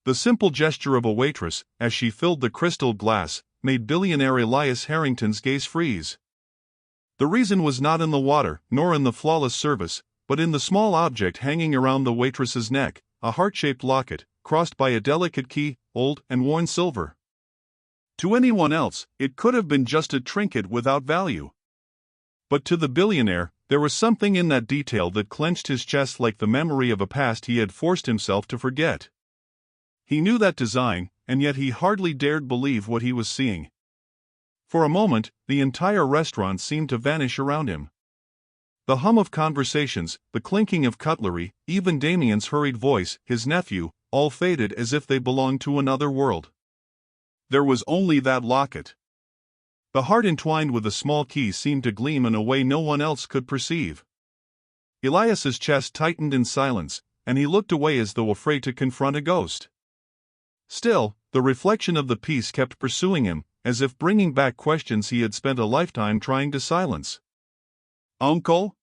The simple gesture of a waitress, as she filled the crystal glass, made billionaire Elias Harrington's gaze freeze. The reason was not in the water, nor in the flawless service, but in the small object hanging around the waitress's neck, a heart-shaped locket, crossed by a delicate key, old and worn silver. To anyone else, it could have been just a trinket without value. But to the billionaire, there was something in that detail that clenched his chest like the memory of a past he had forced himself to forget. He knew that design, and yet he hardly dared believe what he was seeing. For a moment, the entire restaurant seemed to vanish around him. The hum of conversations, the clinking of cutlery, even Damien's hurried voice, his nephew, all faded as if they belonged to another world. There was only that locket. The heart entwined with a small key seemed to gleam in a way no one else could perceive. Elias's chest tightened in silence, and he looked away as though afraid to confront a ghost. Still, the reflection of the piece kept pursuing him, as if bringing back questions he had spent a lifetime trying to silence. "Uncle?"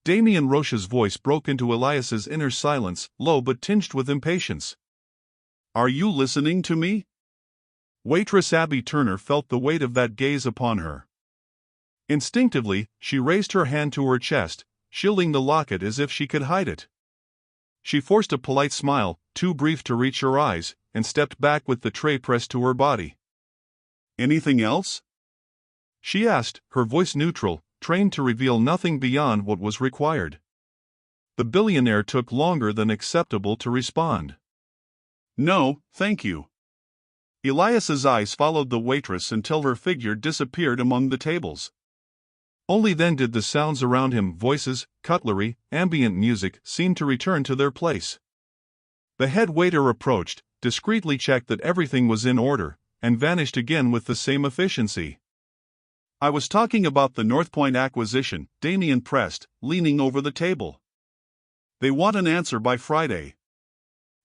Damien Roche's voice broke into Elias's inner silence, low but tinged with impatience. "Are you listening to me?" Waitress Abby Turner felt the weight of that gaze upon her. Instinctively, she raised her hand to her chest, shielding the locket as if she could hide it. She forced a polite smile, too brief to reach her eyes, and stepped back with the tray pressed to her body. "Anything else?" she asked, her voice neutral, trained to reveal nothing beyond what was required. The billionaire took longer than acceptable to respond. "No, thank you." Elias's eyes followed the waitress until her figure disappeared among the tables. Only then did the sounds around him, voices, cutlery, ambient music, seem to return to their place. The head waiter approached, discreetly checked that everything was in order, and vanished again with the same efficiency. "I was talking about the North Point acquisition," Damien pressed, leaning over the table. "They want an answer by Friday.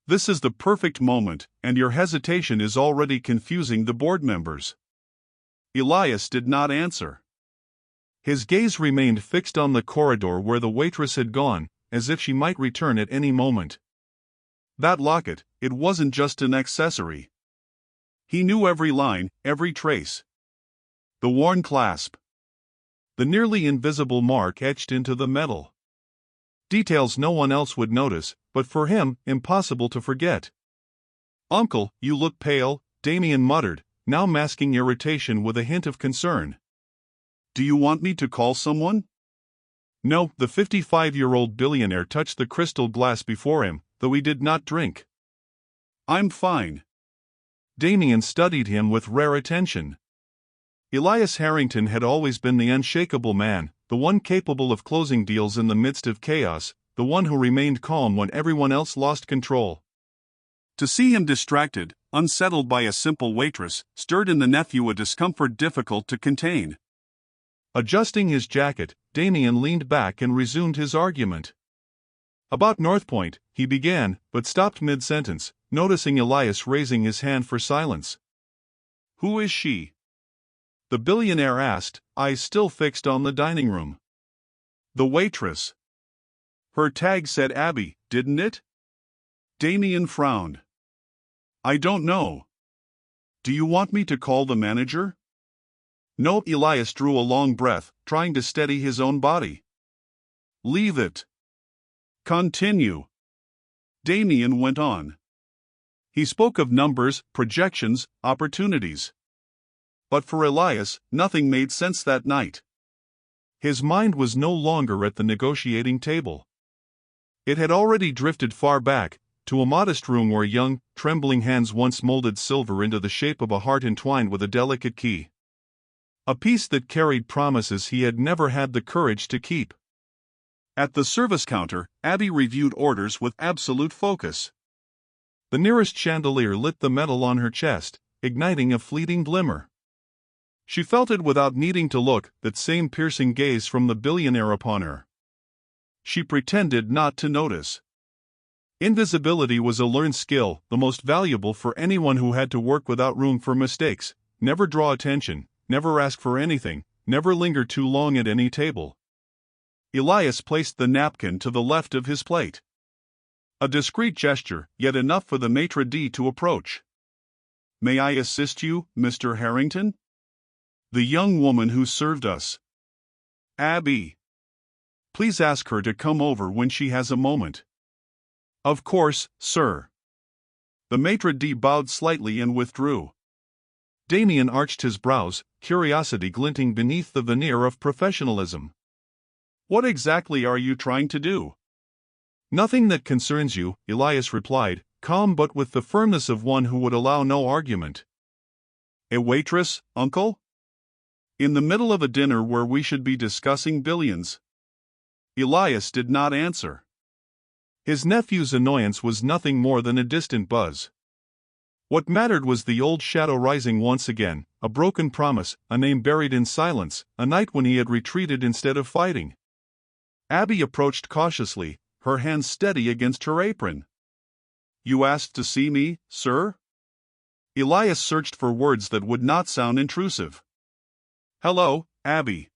This is the perfect moment, and your hesitation is already confusing the board members." Elias did not answer. His gaze remained fixed on the corridor where the waitress had gone, as if she might return at any moment. That locket, it wasn't just an accessory. He knew every line, every trace. The worn clasp. The nearly invisible mark etched into the metal. Details no one else would notice, but for him, impossible to forget. "Uncle, you look pale," Damien muttered, now masking irritation with a hint of concern. "Do you want me to call someone?" No, the 55-year-old billionaire touched the crystal glass before him, though he did not drink. "I'm fine." Damien studied him with rare attention. Elias Harrington had always been the unshakable man, the one capable of closing deals in the midst of chaos, the one who remained calm when everyone else lost control. To see him distracted, unsettled by a simple waitress, stirred in the nephew a discomfort difficult to contain. Adjusting his jacket, Damien leaned back and resumed his argument. "About North Point," he began, but stopped mid-sentence, noticing Elias raising his hand for silence. "Who is she?" the billionaire asked, eyes still fixed on the dining room. "The waitress. Her tag said Abby, didn't it?" Damien frowned. "I don't know. Do you want me to call the manager?" "No." Elias drew a long breath, trying to steady his own body. "Leave it. Continue." Damien went on. He spoke of numbers, projections, opportunities. But for Elias, nothing made sense that night. His mind was no longer at the negotiating table. It had already drifted far back, to a modest room where young, trembling hands once molded silver into the shape of a heart entwined with a delicate key. A piece that carried promises he had never had the courage to keep. At the service counter, Abby reviewed orders with absolute focus. The nearest chandelier lit the metal on her chest, igniting a fleeting glimmer. She felt it without needing to look, that same piercing gaze from the billionaire upon her. She pretended not to notice. Invisibility was a learned skill, the most valuable for anyone who had to work without room for mistakes. Never draw attention, never ask for anything, never linger too long at any table. Elias placed the napkin to the left of his plate. A discreet gesture, yet enough for the maitre d' to approach. "May I assist you, Mr. Harrington?" "The young woman who served us." "Abby. Please ask her to come over when she has a moment." "Of course, sir." The maitre d' bowed slightly and withdrew. Damien arched his brows, curiosity glinting beneath the veneer of professionalism. "What exactly are you trying to do?" "Nothing that concerns you," Elias replied, calm but with the firmness of one who would allow no argument. "A waitress, uncle? In the middle of a dinner where we should be discussing billions?" Elias did not answer. His nephew's annoyance was nothing more than a distant buzz. What mattered was the old shadow rising once again, a broken promise, a name buried in silence, a night when he had retreated instead of fighting. Abby approached cautiously, her hands steady against her apron. "You asked to see me, sir?" Elias searched for words that would not sound intrusive. "Hello, Abby."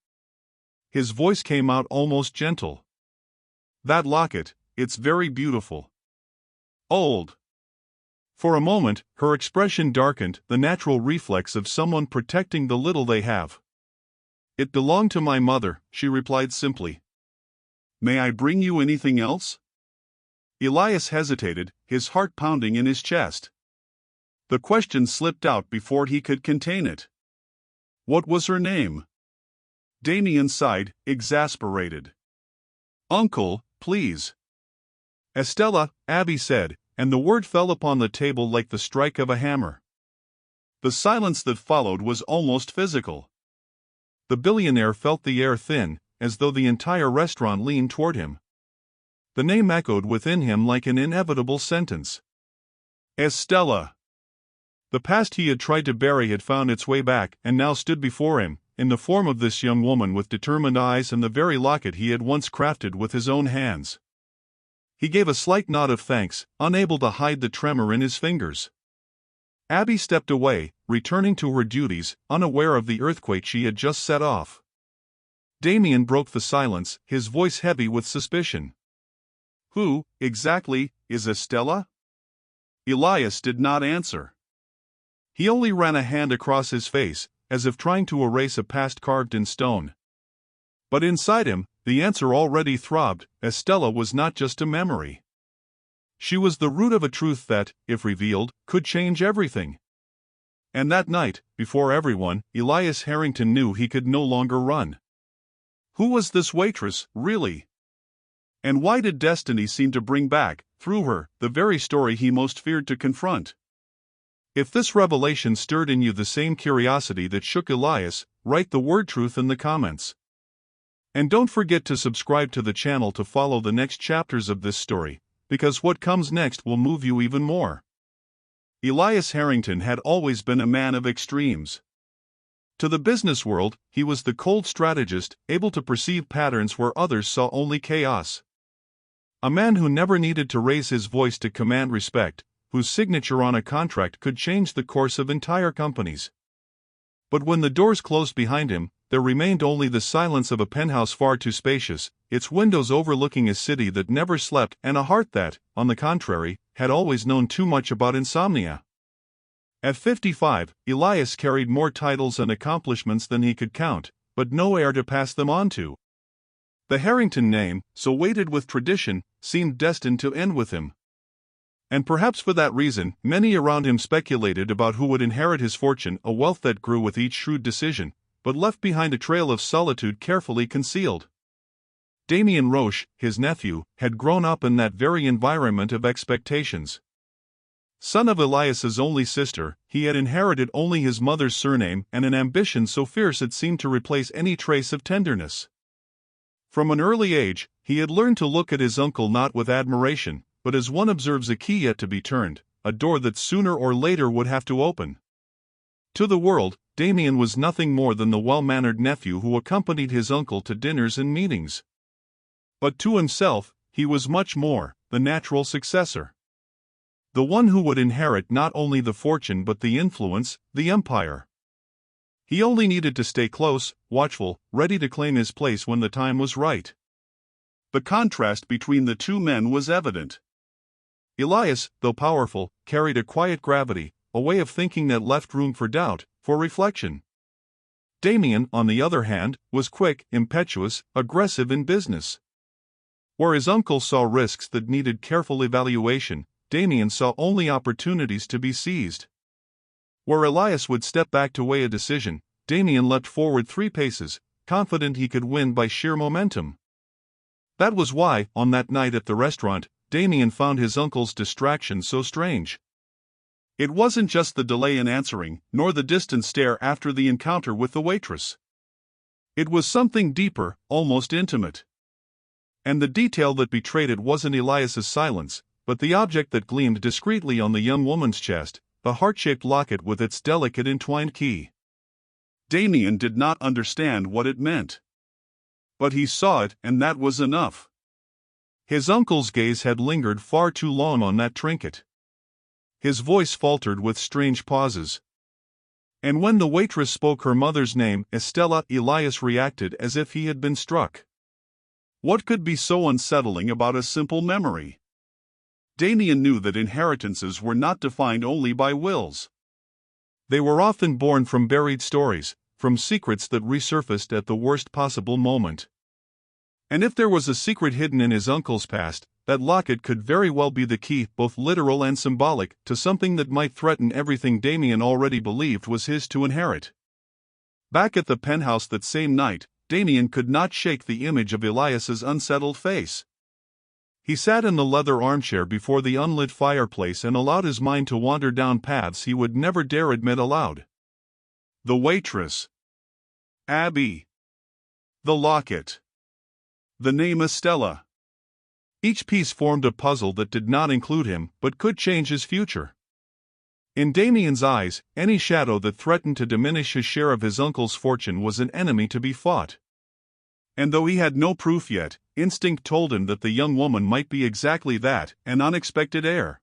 His voice came out almost gentle. "That locket, it's very beautiful." "Old." For a moment, her expression darkened, the natural reflex of someone protecting the little they have. "It belonged to my mother," she replied simply. "May I bring you anything else?" Elias hesitated, his heart pounding in his chest. The question slipped out before he could contain it. "What was her name?" Damien sighed, exasperated. "Uncle, please." "Estella," Abby said, and the word fell upon the table like the strike of a hammer. The silence that followed was almost physical. The billionaire felt the air thin, as though the entire restaurant leaned toward him. The name echoed within him like an inevitable sentence. Estella. The past he had tried to bury had found its way back and now stood before him, in the form of this young woman with determined eyes and the very locket he had once crafted with his own hands. He gave a slight nod of thanks, unable to hide the tremor in his fingers. Abby stepped away, returning to her duties, unaware of the earthquake she had just set off. Damien broke the silence, his voice heavy with suspicion. "Who, exactly, is Estella?" Elias did not answer. He only ran a hand across his face, as if trying to erase a past carved in stone. But inside him, the answer already throbbed. Estella was not just a memory. She was the root of a truth that, if revealed, could change everything. And that night, before everyone, Elias Harrington knew he could no longer run. Who was this waitress, really? And why did destiny seem to bring back, through her, the very story he most feared to confront? If this revelation stirred in you the same curiosity that shook Elias, write the word truth in the comments. And don't forget to subscribe to the channel to follow the next chapters of this story, because what comes next will move you even more. Elias Harrington had always been a man of extremes. To the business world, he was the cold strategist, able to perceive patterns where others saw only chaos. A man who never needed to raise his voice to command respect, whose signature on a contract could change the course of entire companies. But when the doors closed behind him, there remained only the silence of a penthouse far too spacious, its windows overlooking a city that never slept and a heart that, on the contrary, had always known too much about insomnia. At 55, Elias carried more titles and accomplishments than he could count, but no heir to pass them on to. The Harrington name, so weighted with tradition, seemed destined to end with him. And perhaps for that reason, many around him speculated about who would inherit his fortune, a wealth that grew with each shrewd decision, but left behind a trail of solitude carefully concealed. Damien Roche, his nephew, had grown up in that very environment of expectations. Son of Elias's only sister, he had inherited only his mother's surname and an ambition so fierce it seemed to replace any trace of tenderness. From an early age, he had learned to look at his uncle not with admiration, but as one observes a key yet to be turned, a door that sooner or later would have to open. To the world, Damien was nothing more than the well-mannered nephew who accompanied his uncle to dinners and meetings. But to himself, he was much more, the natural successor. The one who would inherit not only the fortune but the influence, the empire. He only needed to stay close, watchful, ready to claim his place when the time was right. The contrast between the two men was evident. Elias, though powerful, carried a quiet gravity, a way of thinking that left room for doubt, for reflection. Damien, on the other hand, was quick, impetuous, aggressive in business. Where his uncle saw risks that needed careful evaluation, Damien saw only opportunities to be seized. Where Elias would step back to weigh a decision, Damien leapt forward 3 paces, confident he could win by sheer momentum. That was why, on that night at the restaurant, Damien found his uncle's distraction so strange. It wasn't just the delay in answering, nor the distant stare after the encounter with the waitress. It was something deeper, almost intimate. And the detail that betrayed it wasn't Elias's silence, but the object that gleamed discreetly on the young woman's chest, the heart-shaped locket with its delicate entwined key. Damien did not understand what it meant. But he saw it, and that was enough. His uncle's gaze had lingered far too long on that trinket. His voice faltered with strange pauses. And when the waitress spoke her mother's name, Estella, Elias reacted as if he had been struck. What could be so unsettling about a simple memory? Damien knew that inheritances were not defined only by wills. They were often born from buried stories, from secrets that resurfaced at the worst possible moment. And if there was a secret hidden in his uncle's past, that locket could very well be the key, both literal and symbolic, to something that might threaten everything Damien already believed was his to inherit. Back at the penthouse that same night, Damien could not shake the image of Elias's unsettled face. He sat in the leather armchair before the unlit fireplace and allowed his mind to wander down paths he would never dare admit aloud. The waitress. Abby. The locket. The name Estella. Each piece formed a puzzle that did not include him, but could change his future. In Damien's eyes, any shadow that threatened to diminish his share of his uncle's fortune was an enemy to be fought. And though he had no proof yet, instinct told him that the young woman might be exactly that, an unexpected heir.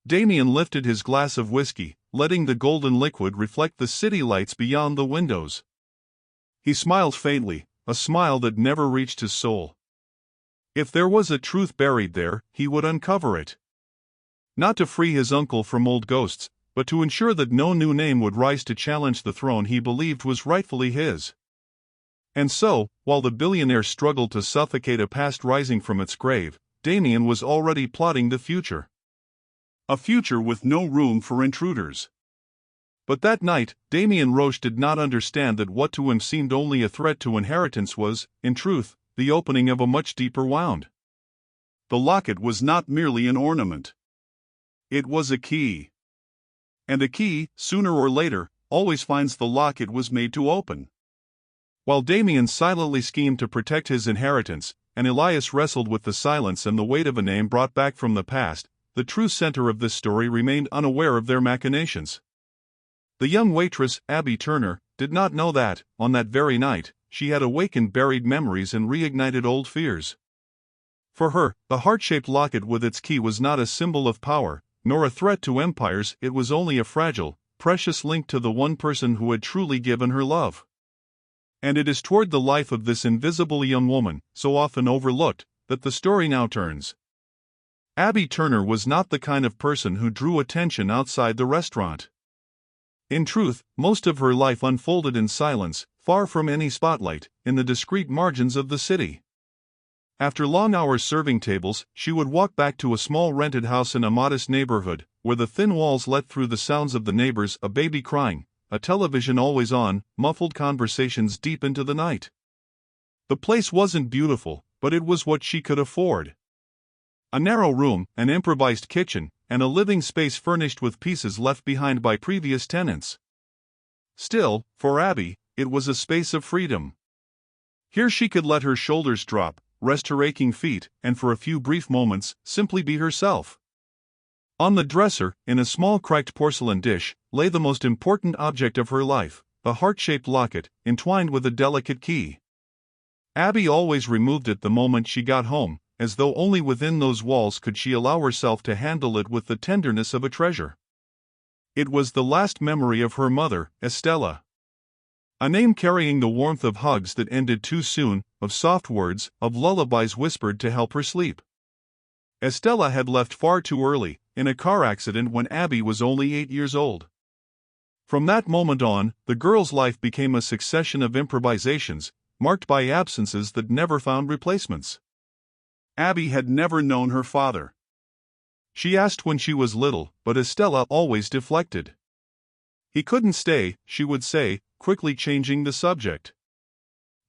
Damien lifted his glass of whiskey, letting the golden liquid reflect the city lights beyond the windows. He smiled faintly, a smile that never reached his soul. If there was a truth buried there, he would uncover it. Not to free his uncle from old ghosts, but to ensure that no new name would rise to challenge the throne he believed was rightfully his. And so, while the billionaire struggled to suffocate a past rising from its grave, Damien was already plotting the future. A future with no room for intruders. But that night, Damien Roche did not understand that what to him seemed only a threat to inheritance was, in truth, the opening of a much deeper wound. The locket was not merely an ornament. It was a key. And a key, sooner or later, always finds the lock it was made to open. While Damien silently schemed to protect his inheritance, and Elias wrestled with the silence and the weight of a name brought back from the past, the true center of this story remained unaware of their machinations. The young waitress, Abby Turner, did not know that, on that very night, she had awakened buried memories and reignited old fears. For her, the heart-shaped locket with its key was not a symbol of power, nor a threat to empires, it was only a fragile, precious link to the one person who had truly given her love. And it is toward the life of this invisible young woman, so often overlooked, that the story now turns. Abby Turner was not the kind of person who drew attention outside the restaurant. In truth, most of her life unfolded in silence, far from any spotlight, in the discreet margins of the city. After long hours serving tables, she would walk back to a small rented house in a modest neighborhood, where the thin walls let through the sounds of the neighbors, a baby crying, a television always on, muffled conversations deep into the night. The place wasn't beautiful, but it was what she could afford. A narrow room, an improvised kitchen, and a living space furnished with pieces left behind by previous tenants. Still, for Abby, it was a space of freedom. Here she could let her shoulders drop, rest her aching feet, and for a few brief moments, simply be herself. On the dresser, in a small cracked porcelain dish, lay the most important object of her life, a heart-shaped locket, entwined with a delicate key. Abby always removed it the moment she got home, as though only within those walls could she allow herself to handle it with the tenderness of a treasure. It was the last memory of her mother, Estella. A name carrying the warmth of hugs that ended too soon, of soft words, of lullabies whispered to help her sleep. Estella had left far too early, in a car accident when Abby was only 8 years old. From that moment on, the girl's life became a succession of improvisations, marked by absences that never found replacements. Abby had never known her father. She asked when she was little, but Estella always deflected. He couldn't stay, she would say, quickly changing the subject.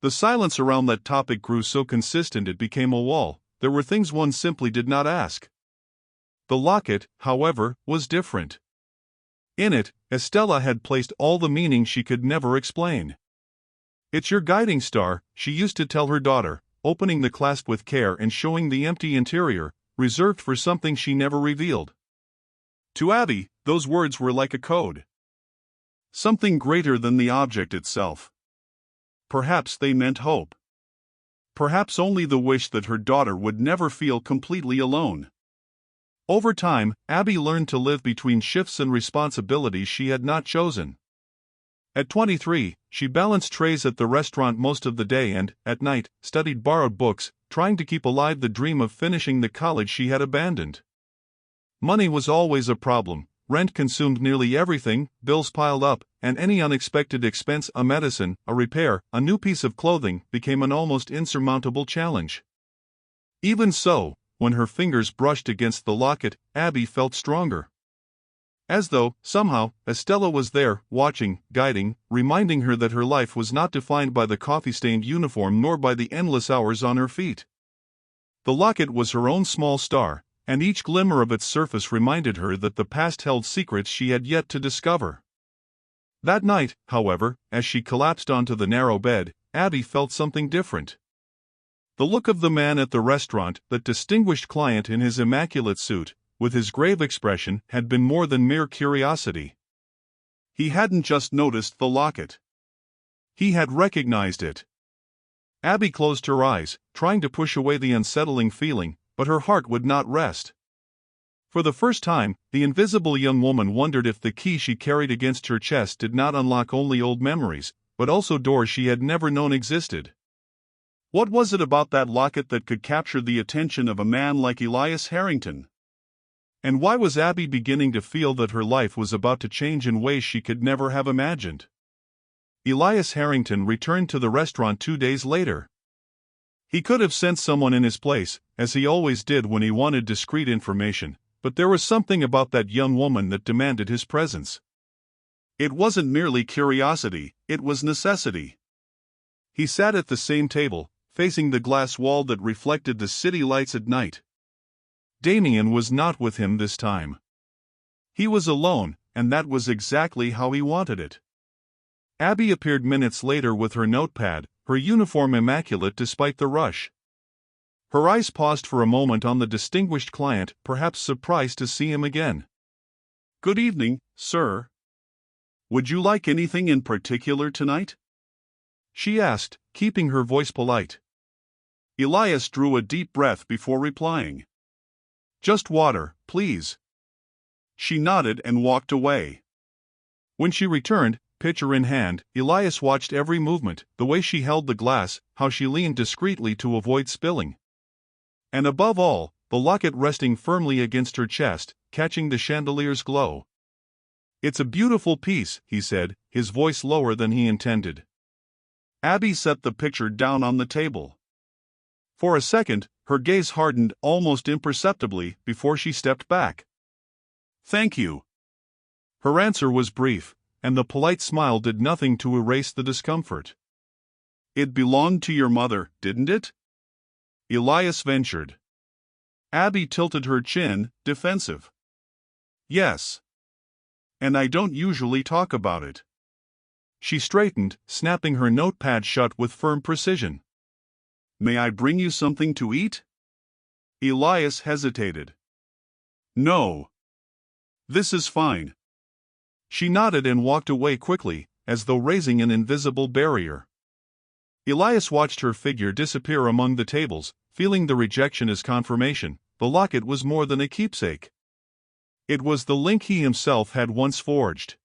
The silence around that topic grew so consistent it became a wall. There were things one simply did not ask. The locket, however, was different. In it, Estella had placed all the meaning she could never explain. "It's your guiding star," she used to tell her daughter, opening the clasp with care and showing the empty interior, reserved for something she never revealed. To Abby, those words were like a code. Something greater than the object itself. Perhaps they meant hope. Perhaps only the wish that her daughter would never feel completely alone. Over time, Abby learned to live between shifts and responsibilities she had not chosen. At 23, she balanced trays at the restaurant most of the day and, at night, studied borrowed books, trying to keep alive the dream of finishing the college she had abandoned. Money was always a problem. Rent consumed nearly everything, bills piled up, and any unexpected expense, a medicine, a repair, a new piece of clothing, became an almost insurmountable challenge. Even so, when her fingers brushed against the locket, Abby felt stronger. As though, somehow, Estella was there, watching, guiding, reminding her that her life was not defined by the coffee-stained uniform nor by the endless hours on her feet. The locket was her own small star, and each glimmer of its surface reminded her that the past held secrets she had yet to discover. That night, however, as she collapsed onto the narrow bed, Abby felt something different. The look of the man at the restaurant, that distinguished client in his immaculate suit, with his grave expression, had been more than mere curiosity. He hadn't just noticed the locket. He had recognized it. Abby closed her eyes, trying to push away the unsettling feeling, but her heart would not rest. For the first time, the invisible young woman wondered if the key she carried against her chest did not unlock only old memories, but also doors she had never known existed. What was it about that locket that could capture the attention of a man like Elias Harrington? And why was Abby beginning to feel that her life was about to change in ways she could never have imagined? Elias Harrington returned to the restaurant 2 days later. He could have sent someone in his place, as he always did when he wanted discreet information, but there was something about that young woman that demanded his presence. It wasn't merely curiosity, it was necessity. He sat at the same table, facing the glass wall that reflected the city lights at night. Damien was not with him this time. He was alone, and that was exactly how he wanted it. Abby appeared minutes later with her notepad, her uniform immaculate despite the rush. Her eyes paused for a moment on the distinguished client, perhaps surprised to see him again. "Good evening, sir. Would you like anything in particular tonight?" she asked, keeping her voice polite. Elias drew a deep breath before replying. "Just water, please." She nodded and walked away. When she returned, pitcher in hand, Elias watched every movement, the way she held the glass, how she leaned discreetly to avoid spilling. And above all, the locket resting firmly against her chest, catching the chandelier's glow. "It's a beautiful piece," he said, his voice lower than he intended. Abby set the picture down on the table. For a second, her gaze hardened almost imperceptibly before she stepped back. "Thank you." Her answer was brief, and the polite smile did nothing to erase the discomfort. "It belonged to your mother, didn't it?" Elias ventured. Abby tilted her chin, defensive. "Yes. And I don't usually talk about it." She straightened, snapping her notepad shut with firm precision. "May I bring you something to eat?" Elias hesitated. "No. This is fine." She nodded and walked away quickly, as though raising an invisible barrier. Elias watched her figure disappear among the tables, feeling the rejection as confirmation. The locket was more than a keepsake. It was the link he himself had once forged.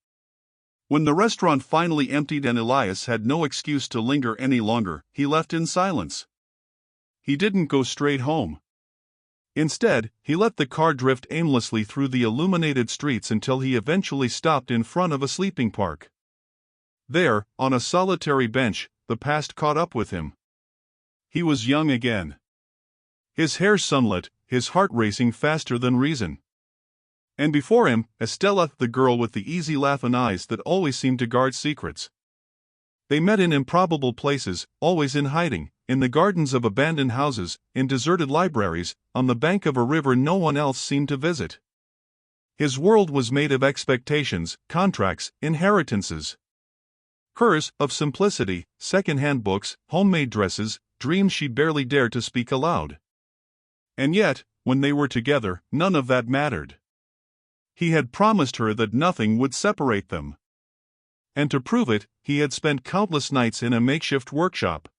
When the restaurant finally emptied and Elias had no excuse to linger any longer, he left in silence. He didn't go straight home. Instead, he let the car drift aimlessly through the illuminated streets until he eventually stopped in front of a sleeping park. There, on a solitary bench, the past caught up with him. He was young again. His hair sunlit, his heart racing faster than reason. And before him, Estella, the girl with the easy laugh and eyes that always seemed to guard secrets. They met in improbable places, always in hiding, in the gardens of abandoned houses, in deserted libraries, on the bank of a river no one else seemed to visit. His world was made of expectations, contracts, inheritances. Hers, of simplicity, second-hand books, homemade dresses, dreams she barely dared to speak aloud. And yet, when they were together, none of that mattered. He had promised her that nothing would separate them. And to prove it, he had spent countless nights in a makeshift workshop.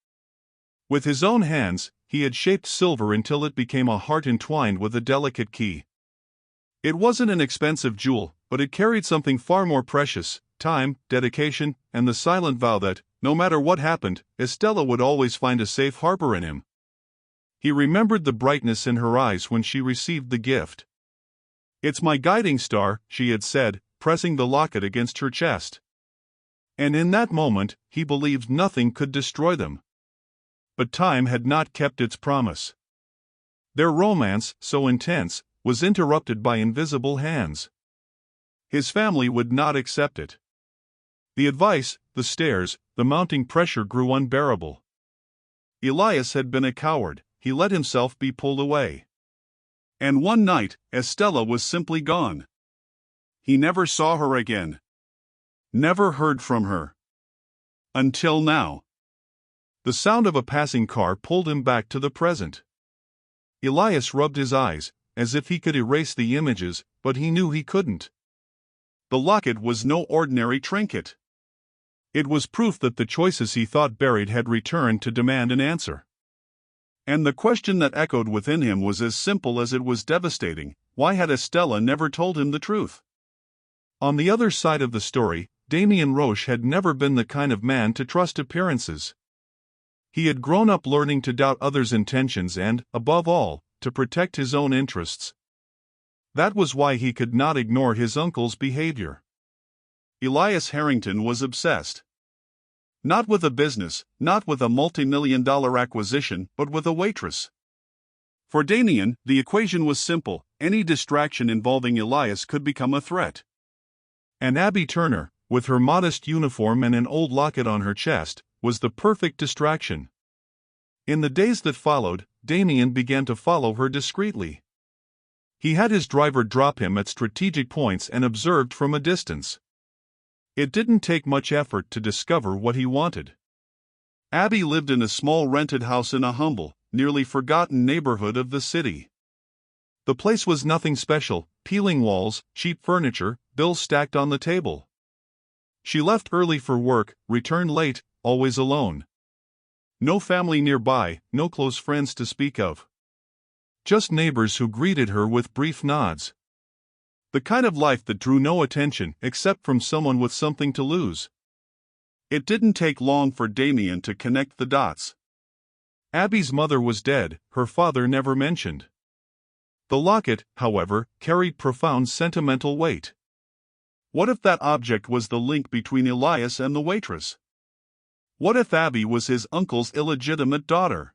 With his own hands, he had shaped silver until it became a heart entwined with a delicate key. It wasn't an expensive jewel, but it carried something far more precious: time, dedication, and the silent vow that, no matter what happened, Estella would always find a safe harbor in him. He remembered the brightness in her eyes when she received the gift. "It's my guiding star," she had said, pressing the locket against her chest. And in that moment, he believed nothing could destroy them. But time had not kept its promise. Their romance, so intense, was interrupted by invisible hands. His family would not accept it. The advice, the stares, the mounting pressure grew unbearable. Elias had been a coward. He let himself be pulled away. And one night, Estella was simply gone. He never saw her again. Never heard from her. Until now. The sound of a passing car pulled him back to the present. Elias rubbed his eyes, as if he could erase the images, but he knew he couldn't. The locket was no ordinary trinket. It was proof that the choices he thought buried had returned to demand an answer. And the question that echoed within him was as simple as it was devastating: why had Estella never told him the truth? On the other side of the story, Damien Roche had never been the kind of man to trust appearances. He had grown up learning to doubt others' intentions and, above all, to protect his own interests. That was why he could not ignore his uncle's behavior. Elias Harrington was obsessed. Not with a business, not with a multi-million-dollar acquisition, but with a waitress. For Damien, the equation was simple: any distraction involving Elias could become a threat. And Abby Turner, with her modest uniform and an old locket on her chest, was the perfect distraction. In the days that followed, Damien began to follow her discreetly. He had his driver drop him at strategic points and observed from a distance. It didn't take much effort to discover what he wanted. Abby lived in a small rented house in a humble, nearly forgotten neighborhood of the city. The place was nothing special: peeling walls, cheap furniture, bills stacked on the table. She left early for work, returned late, always alone. No family nearby, no close friends to speak of. Just neighbors who greeted her with brief nods. The kind of life that drew no attention except from someone with something to lose. It didn't take long for Damien to connect the dots. Abby's mother was dead, her father never mentioned. The locket, however, carried profound sentimental weight. What if that object was the link between Elias and the waitress? What if Abby was his uncle's illegitimate daughter?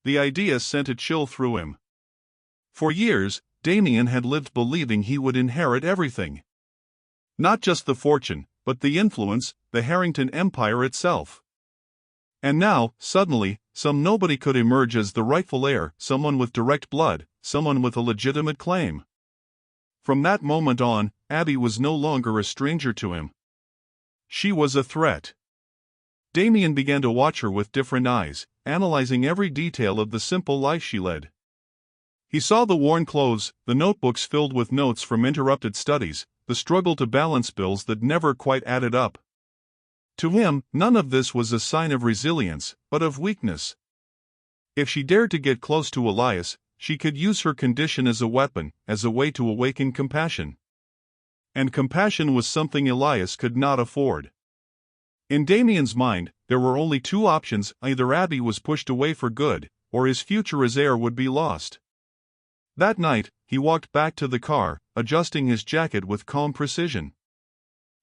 The idea sent a chill through him. For years, Damien had lived believing he would inherit everything. Not just the fortune, but the influence, the Harrington empire itself. And now, suddenly, some nobody could emerge as the rightful heir, someone with direct blood, someone with a legitimate claim. From that moment on, Abby was no longer a stranger to him. She was a threat. Damien began to watch her with different eyes, analyzing every detail of the simple life she led. He saw the worn clothes, the notebooks filled with notes from interrupted studies, the struggle to balance bills that never quite added up. To him, none of this was a sign of resilience, but of weakness. If she dared to get close to Elias, she could use her condition as a weapon, as a way to awaken compassion. And compassion was something Elias could not afford. In Damien's mind, there were only two options: either Abby was pushed away for good, or his future as heir would be lost. That night, he walked back to the car, adjusting his jacket with calm precision.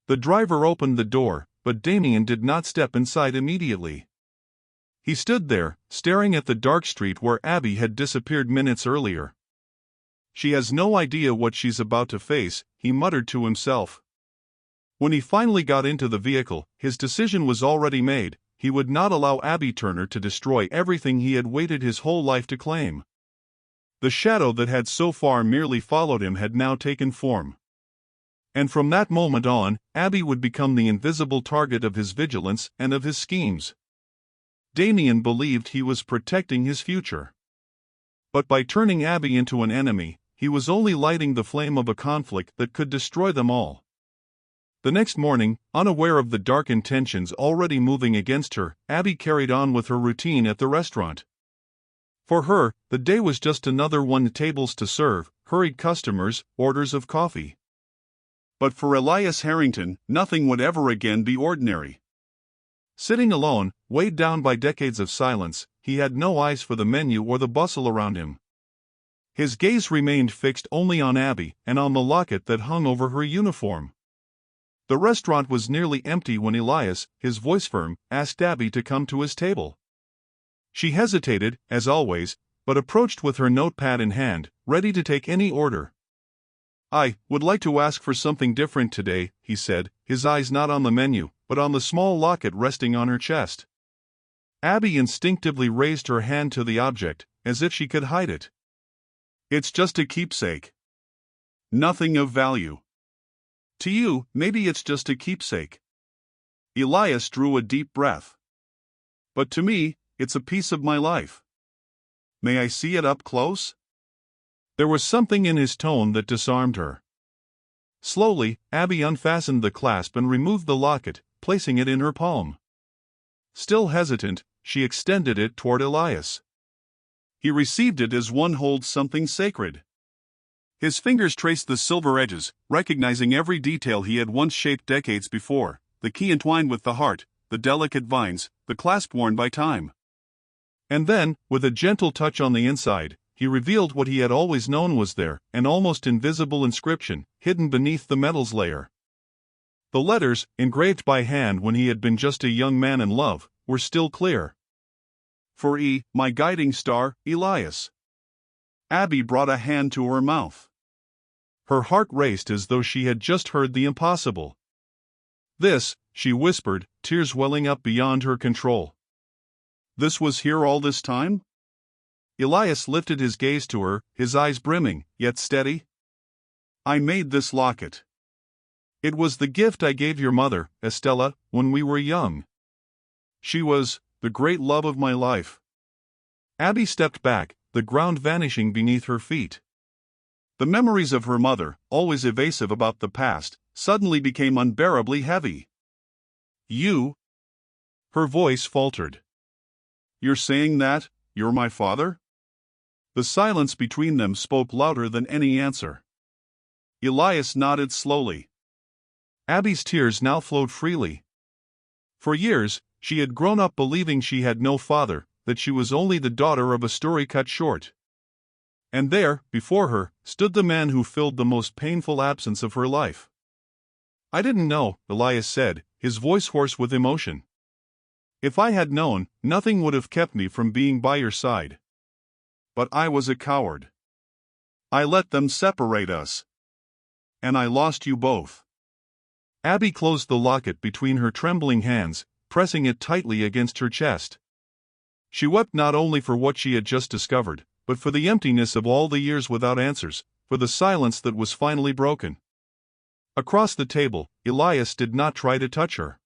The driver opened the door, but Damien did not step inside immediately. He stood there, staring at the dark street where Abby had disappeared minutes earlier. She has no idea what she's about to face, he muttered to himself. When he finally got into the vehicle, his decision was already made. He would not allow Abby Turner to destroy everything he had waited his whole life to claim. The shadow that had so far merely followed him had now taken form. And from that moment on, Abby would become the invisible target of his vigilance and of his schemes. Damien believed he was protecting his future. But by turning Abby into an enemy, he was only lighting the flame of a conflict that could destroy them all. The next morning, unaware of the dark intentions already moving against her, Abby carried on with her routine at the restaurant. For her, the day was just another one: tables to serve, hurried customers, orders of coffee. But for Elias Harrington, nothing would ever again be ordinary. Sitting alone, weighed down by decades of silence, he had no eyes for the menu or the bustle around him. His gaze remained fixed only on Abby and on the locket that hung over her uniform. The restaurant was nearly empty when Elias, his voice firm, asked Abby to come to his table. She hesitated, as always, but approached with her notepad in hand, ready to take any order. "I would like to ask for something different today," he said, his eyes not on the menu, but on the small locket resting on her chest. Abby instinctively raised her hand to the object, as if she could hide it. "It's just a keepsake. Nothing of value. To you, maybe it's just a keepsake." Elias drew a deep breath. "But to me, it's a piece of my life. May I see it up close?" There was something in his tone that disarmed her. Slowly, Abby unfastened the clasp and removed the locket, placing it in her palm. Still hesitant, she extended it toward Elias. He received it as one holds something sacred. His fingers traced the silver edges, recognizing every detail he had once shaped decades before: the key entwined with the heart, the delicate vines, the clasp worn by time. And then, with a gentle touch on the inside, he revealed what he had always known was there: an almost invisible inscription, hidden beneath the metal's layer. The letters, engraved by hand when he had been just a young man in love, were still clear. "For my guiding star, Elias." Abby brought a hand to her mouth. Her heart raced as though she had just heard the impossible. "This," she whispered, tears welling up beyond her control. "This was here all this time?" Elias lifted his gaze to her, his eyes brimming, yet steady. "I made this locket. It was the gift I gave your mother, Estella, when we were young. She was the great love of my life." Abby stepped back, the ground vanishing beneath her feet. The memories of her mother, always evasive about the past, suddenly became unbearably heavy. "You?" Her voice faltered. "You're saying that you're my father?" The silence between them spoke louder than any answer. Elias nodded slowly. Abby's tears now flowed freely. For years, she had grown up believing she had no father, that she was only the daughter of a story cut short. And there, before her, stood the man who filled the most painful absence of her life. "I didn't know," Elias said, his voice hoarse with emotion. "If I had known, nothing would have kept me from being by your side. But I was a coward. I let them separate us. And I lost you both." Abby closed the locket between her trembling hands, pressing it tightly against her chest. She wept not only for what she had just discovered, but for the emptiness of all the years without answers, for the silence that was finally broken. Across the table, Elias did not try to touch her.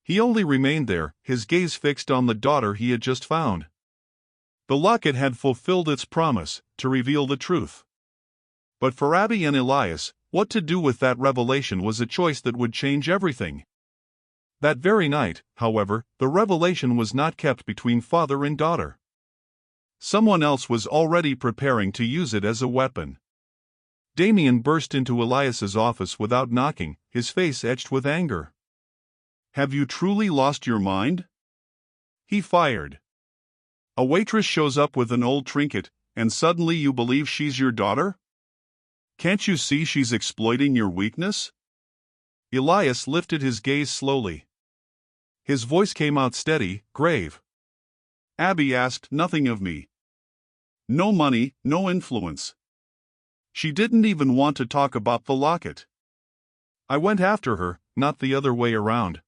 He only remained there, his gaze fixed on the daughter he had just found. The locket had fulfilled its promise, to reveal the truth. But for Abby and Elias, what to do with that revelation was a choice that would change everything. That very night, however, the revelation was not kept between father and daughter. Someone else was already preparing to use it as a weapon. Damien burst into Elias's office without knocking, his face etched with anger. "Have you truly lost your mind?" he fired. A waitress shows up with an old trinket, and suddenly you believe she's your daughter? Can't you see she's exploiting your weakness? Elias lifted his gaze slowly. His voice came out steady, grave. Abby asked nothing of me. No money, no influence. She didn't even want to talk about the locket. I went after her, not the other way around.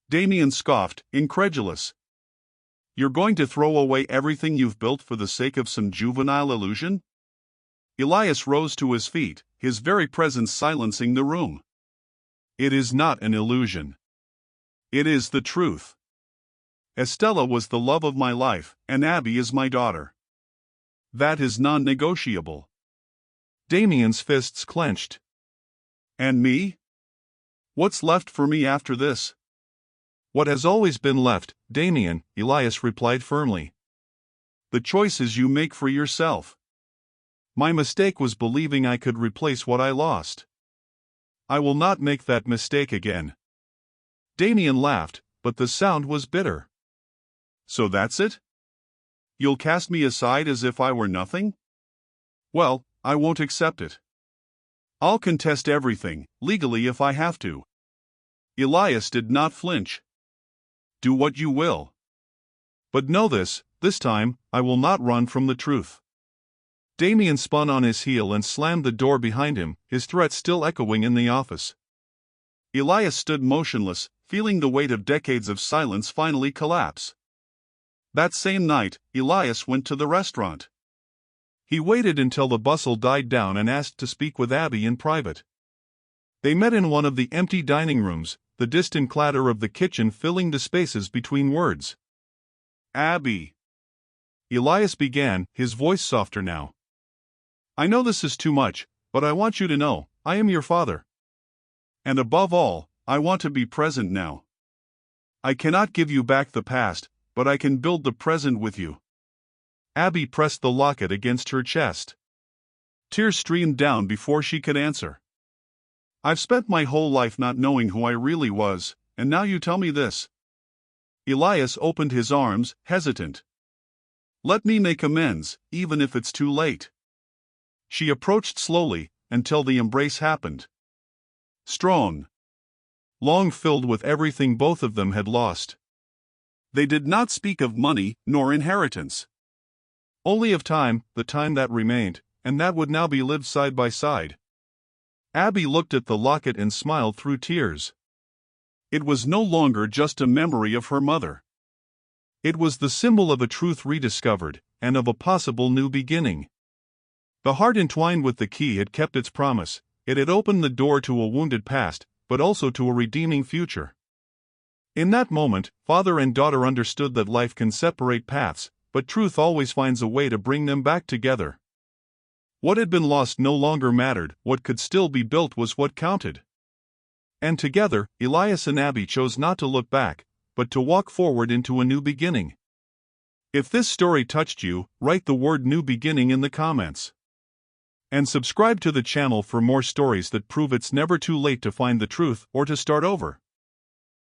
Damien scoffed, incredulous. You're going to throw away everything you've built for the sake of some juvenile illusion? Elias rose to his feet, his very presence silencing the room. It is not an illusion. It is the truth. Estella was the love of my life, and Abby is my daughter. That is non-negotiable. Damien's fists clenched. And me? What's left for me after this? What has always been left, Damien, Elias replied firmly. The choices you make for yourself. My mistake was believing I could replace what I lost. I will not make that mistake again. Damien laughed, but the sound was bitter. So that's it? You'll cast me aside as if I were nothing? Well, I won't accept it. I'll contest everything, legally if I have to. Elias did not flinch. Do what you will. But know this time, I will not run from the truth. Damien spun on his heel and slammed the door behind him, his threat still echoing in the office. Elias stood motionless, feeling the weight of decades of silence finally collapse. That same night, Elias went to the restaurant. He waited until the bustle died down and asked to speak with Abby in private. They met in one of the empty dining rooms, the distant clatter of the kitchen filling the spaces between words. Abby. Elias began, his voice softer now. I know this is too much, but I want you to know, I am your father. And above all, I want to be present now. I cannot give you back the past, but I can build the present with you. Abby pressed the locket against her chest. Tears streamed down before she could answer. I've spent my whole life not knowing who I really was, and now you tell me this. Elias opened his arms, hesitant. Let me make amends, even if it's too late. She approached slowly, until the embrace happened. Strong. Long filled with everything both of them had lost. They did not speak of money, nor inheritance. Only of time, the time that remained, and that would now be lived side by side. Abby looked at the locket and smiled through tears. It was no longer just a memory of her mother. It was the symbol of a truth rediscovered, and of a possible new beginning. The heart entwined with the key had kept its promise, it had opened the door to a wounded past, but also to a redeeming future. In that moment, father and daughter understood that life can separate paths, but truth always finds a way to bring them back together. What had been lost no longer mattered, what could still be built was what counted. And together, Elias and Abby chose not to look back, but to walk forward into a new beginning. If this story touched you, write the word "new beginning" in the comments. And subscribe to the channel for more stories that prove it's never too late to find the truth or to start over.